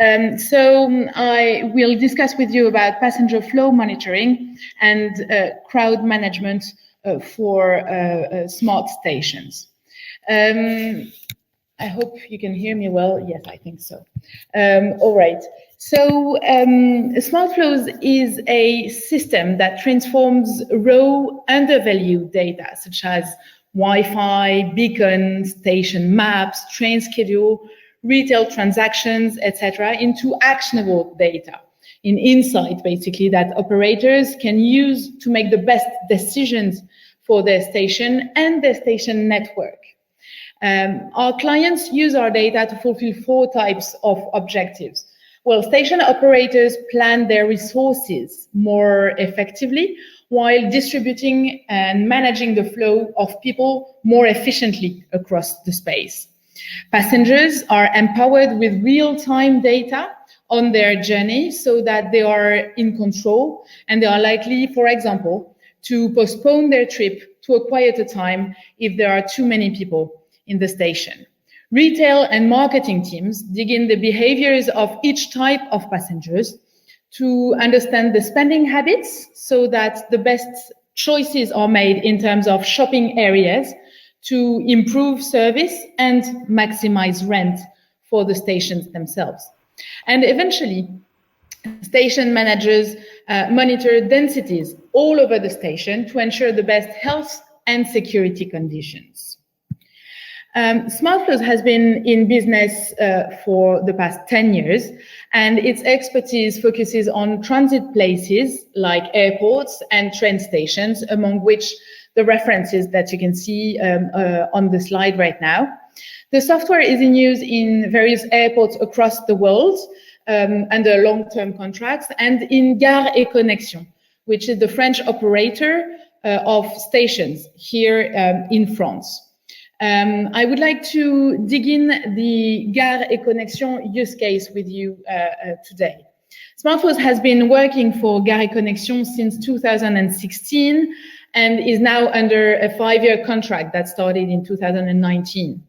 I will discuss with you about passenger flow monitoring and crowd management for smart stations. I hope you can hear me well. Yes, I think so. All right. So Smart Flows is a system that transforms raw undervalued data, such as Wi-Fi, beacon, station maps, train schedule, retail transactions, etc., into actionable data, in insight, basically, that operators can use to make the best decisions for their station and their station network. Our clients use our data to fulfill 4 types of objectives. Well, station operators plan their resources more effectively while distributing and managing the flow of people more efficiently across the space. Passengers are empowered with real-time data on their journey so that they are in control and they are likely, for example, to postpone their trip to a quieter time if there are too many people in the station. Retail and marketing teams dig in the behaviors of each type of passengers to understand the spending habits so that the best choices are made in terms of shopping areas to improve service and maximize rent for the stations themselves. And eventually, station managers monitor densities all over the station to ensure the best health and security conditions. Smart Flows has been in business for the past 10 years, and its expertise focuses on transit places like airports and train stations, among which the references that you can see on the slide right now. The software is in use in various airports across the world under long-term contracts, and in Gares Connexions, which is the French operator of stations here in France. I would like to dig in the Gares Connexions use case with you today. Smart Flows has been working for Gares Connexions since 2016 and is now under a 5-year contract that started in 2019.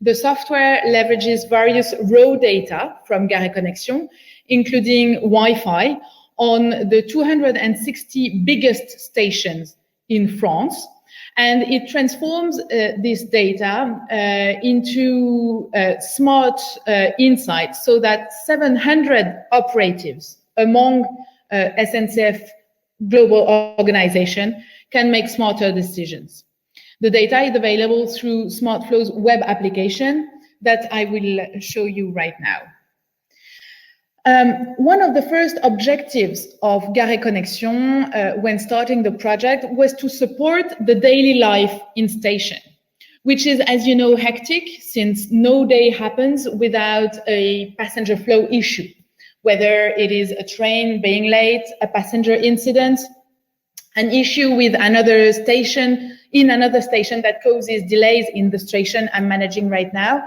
The software leverages various raw data from Gares Connexions, including Wi-Fi, on the 260 biggest stations in France, and it transforms this data into smart insights so that 700 operatives among SNCF global organization can make smarter decisions. The data is available through SmartFlow's web application that I will show you right now. One of the first objectives of Gares Connexions when starting the project was to support the daily life in station, which is, as you know, hectic since no day happens without a passenger flow issue, whether it is a train being late, a passenger incident, an issue with another station that causes delays in the station I'm managing right now.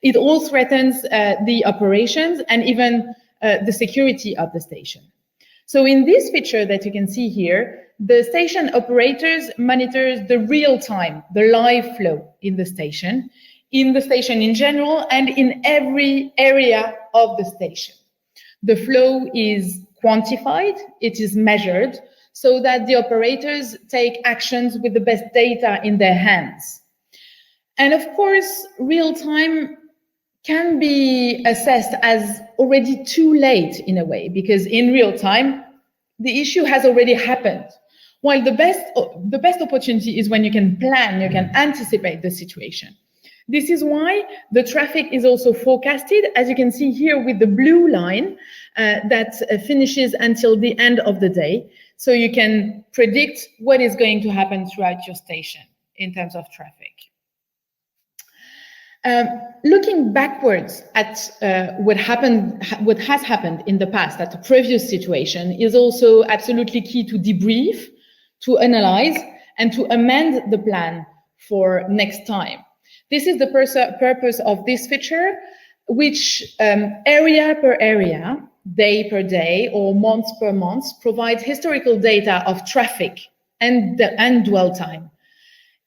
It all threatens the operations and even the security of the station. So in this picture that you can see here, the station operators monitors the real time, the live flow in the station in general, and in every area of the station. The flow is quantified, it is measured, so that the operators take actions with the best data in their hands. And of course, real time can be assessed as already too late in a way, because in real time, the issue has already happened. While the best opportunity is when you can plan, you can anticipate the situation. This is why the traffic is also forecasted, as you can see here with the blue line that finishes until the end of the day. So you can predict what is going to happen throughout your station in terms of traffic. Looking backwards at what has happened in the past, at the previous situation, is also absolutely key to debrief, to analyze, and to amend the plan for next time. This is the purpose of this feature, which area per area, day per day, or month per month, provides historical data of traffic and dwell time.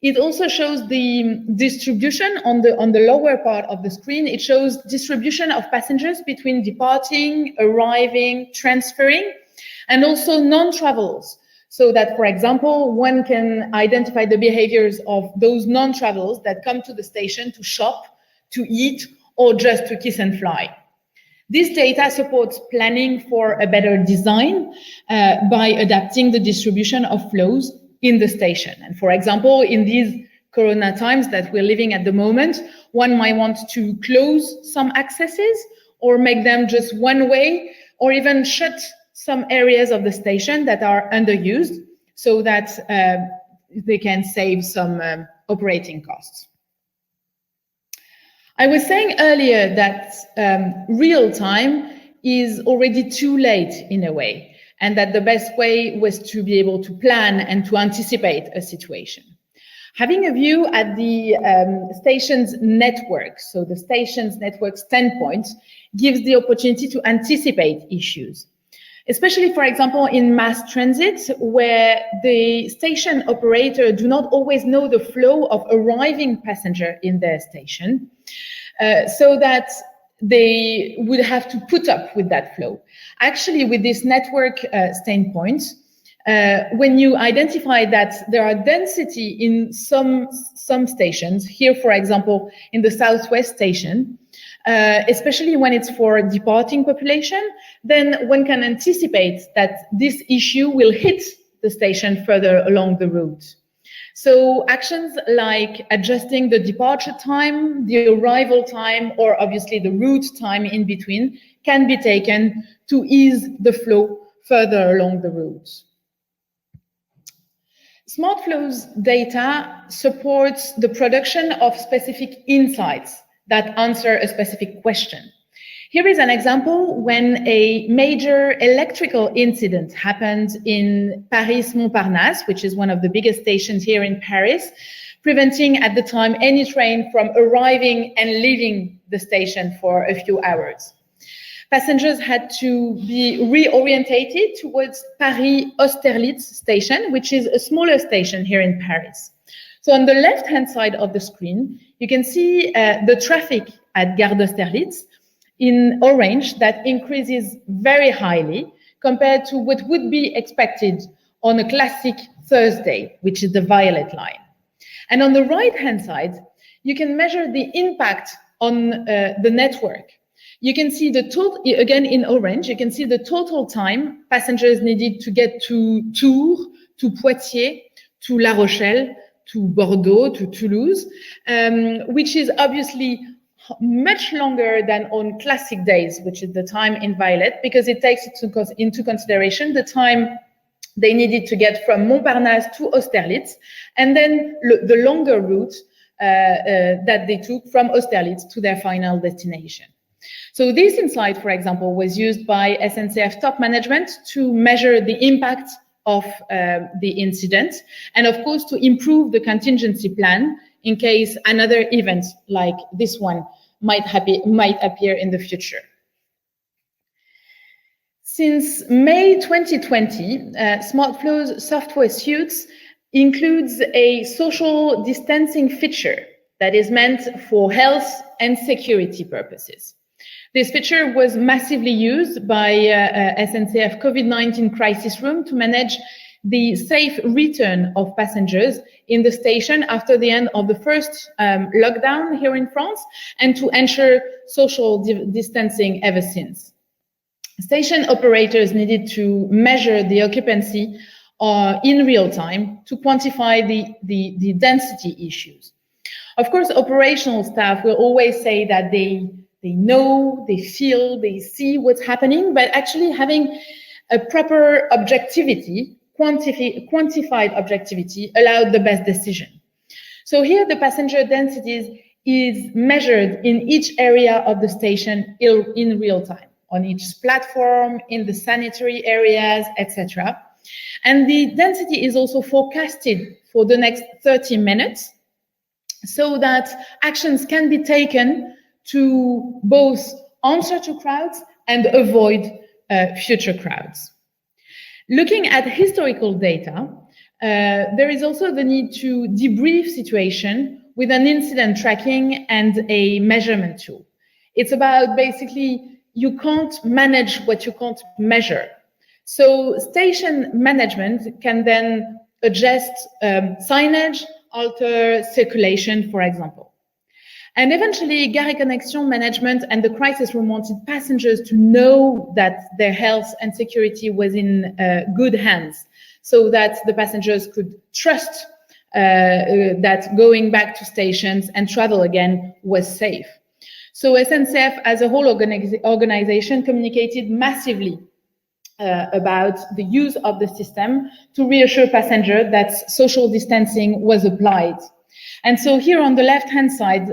It also shows the distribution on the lower part of the screen. It shows distribution of passengers between departing, arriving, transferring, and also non-travelers. So that, for example, one can identify the behaviors of those non-travelers that come to the station to shop, to eat, or just to kiss and fly. This data supports planning for a better design by adapting the distribution of flows in the station. And for example, in these Corona times that we're living at the moment, one might want to close some accesses or make them just one way, or even shut some areas of the station that are underused so that they can save some operating costs. I was saying earlier that real time is already too late in a way, and that the best way was to be able to plan and to anticipate a situation. Having a view at the station's network, so the station's network standpoint, gives the opportunity to anticipate issues. Especially, for example, in mass transit, where the station operator do not always know the flow of arriving passenger in their station, so that they would have to put up with that flow. Actually, with this network standpoint, when you identify that there are density in some stations, here, for example, in the Southwest station, especially when it's for departing population, then one can anticipate that this issue will hit the station further along the route. So actions like adjusting the departure time, the arrival time, or obviously the route time in between can be taken to ease the flow further along the route. Smart Flows data supports the production of specific insights that answer a specific question. Here is an example when a major electrical incident happened in Paris Montparnasse, which is one of the biggest stations here in Paris, preventing at the time any train from arriving and leaving the station for a few hours. Passengers had to be reorientated towards Paris Austerlitz station, which is a smaller station here in Paris. So on the left-hand side of the screen, you can see the traffic at Gare d'Austerlitz in orange that increases very highly compared to what would be expected on a classic Thursday, which is the violet line. And on the right-hand side, you can measure the impact on the network. You can see the total, again in orange, you can see the total time passengers needed to get to Tours, to Poitiers, to La Rochelle, to Bordeaux, to Toulouse, which is obviously much longer than on classic days, which is the time in violet, because it takes into consideration the time they needed to get from Montparnasse to Austerlitz, and then the longer route that they took from Austerlitz to their final destination. So this insight, for example, was used by SNCF top management to measure the impact of the incident, and of course to improve the contingency plan in case another event like this one might appear in the future. Since May 2020, SmartFlow's software suite includes a social distancing feature that is meant for health and security purposes. This feature was massively used by SNCF COVID-19 crisis room to manage the safe return of passengers in the station after the end of the first lockdown here in France, and to ensure social distancing ever since. Station operators needed to measure the occupancy in real time to quantify the density issues. Of course, operational staff will always say that they know, they feel, they see what's happening, but actually having a proper objectivity, quantified objectivity, allowed the best decision. So here the passenger densities is measured in each area of the station in real time, on each platform, in the sanitary areas, etc. And the density is also forecasted for the next 30 minutes so that actions can be taken to both answer to crowds and avoid future crowds. Looking at historical data, There is also the need to debrief situation with an incident tracking and a measurement tool. It's about basically, you can't manage what you can't measure. So station management can then adjust signage, alter circulation, for example. And eventually, Gares Connexions management and the crisis room wanted passengers to know that their health and security was in good hands, so that the passengers could trust that going back to stations and travel again was safe. So SNCF as a whole organization communicated massively about the use of the system to reassure passengers that social distancing was applied. And so here on the left-hand side,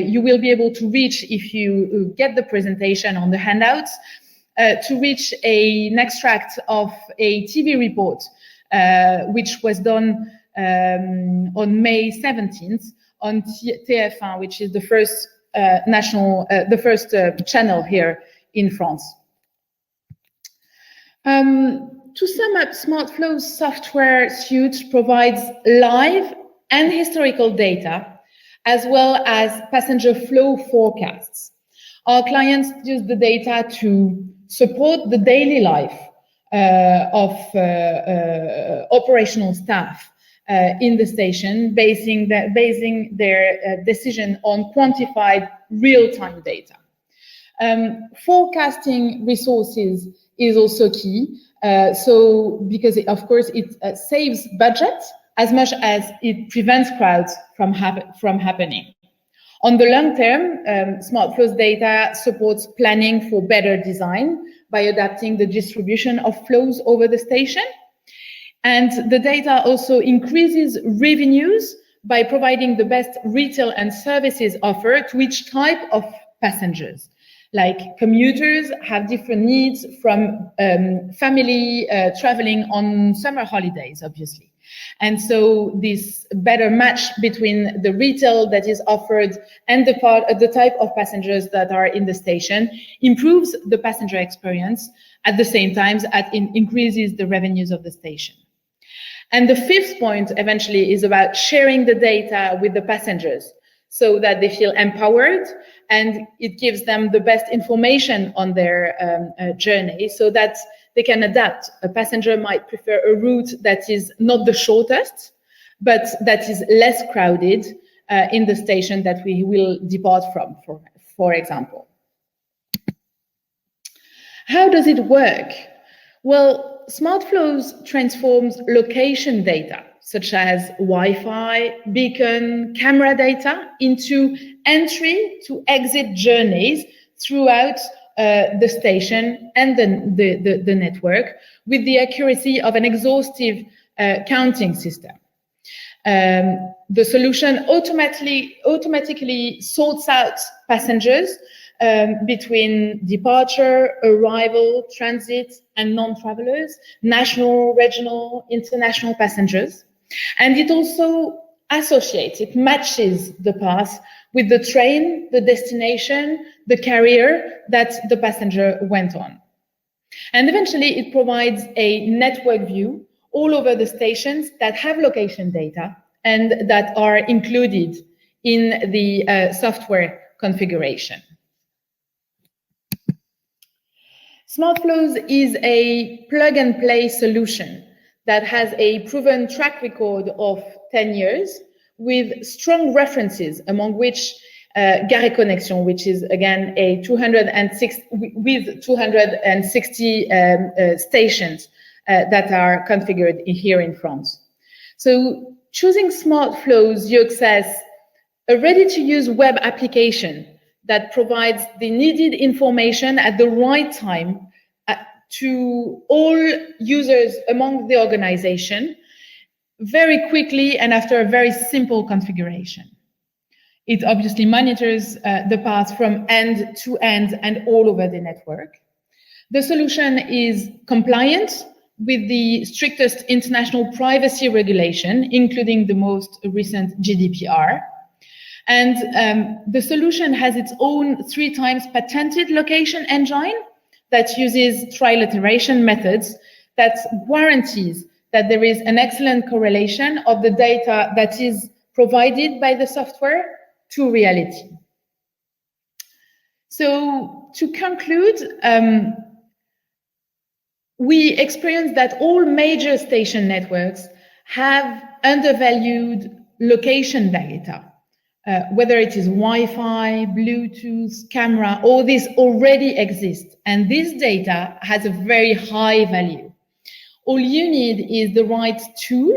you will be able to reach, if you get the presentation on the handouts, to reach an extract of a TV report, which was done on May 17th on TF1, which is the first channel here in France. To sum up, SmartFlow's software suite provides live and historical data, as well as passenger flow forecasts. Our clients use the data to support the daily life of operational staff in the station, basing their decision on quantified real-time data. Forecasting resources is also key. Because of course it saves budget as much as it prevents crowds from happening. On the long term, SmartFlow's data supports planning for better design by adapting the distribution of flows over the station. And the data also increases revenues by providing the best retail and services offer to each type of passengers. Like commuters have different needs from family traveling on summer holidays, obviously. And so this better match between the retail that is offered and the type of passengers that are in the station improves the passenger experience at the same time as it increases the revenues of the station. And the fifth point eventually is about sharing the data with the passengers so that they feel empowered and it gives them the best information on their journey so that they can adapt. A passenger might prefer a route that is not the shortest, but that is less crowded in the station that we will depart from, for example. How does it work? Well, SmartFlows transforms location data, such as Wi-Fi, beacon, camera data, into entry to exit journeys throughout the station and the network with the accuracy of an exhaustive counting system. The solution automatically sorts out passengers between departure, arrival, transit, and non-travelers, national, regional, international passengers. And it also it matches the path with the train, the destination, the carrier that the passenger went on. And eventually it provides a network view all over the stations that have location data and that are included in the software configuration. SmartFlows is a plug-and-play solution that has a proven track record of 10 years with strong references, among which Gares Connexions, which is again a 260 stations that are configured here in France. So choosing SmartFlows, you access a ready-to-use web application that provides the needed information at the right time to all users among the organization very quickly and after a very simple configuration. It obviously monitors the path from end to end and all over the network. The solution is compliant with the strictest international privacy regulation, including the most recent GDPR. And the solution has its own 3 times patented location engine that uses trilateration methods that guarantees that there is an excellent correlation of the data that is provided by the software to reality. So to conclude, we experience that all major station networks have undervalued location data. Whether it is Wi-Fi, Bluetooth, camera, all this already exists. And this data has a very high value. All you need is the right tool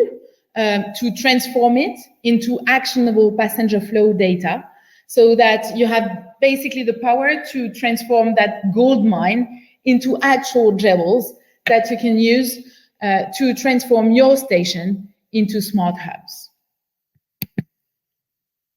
to transform it into actionable passenger flow data, so that you have basically the power to transform that gold mine into actual jewels that you can use to transform your station into smart hubs.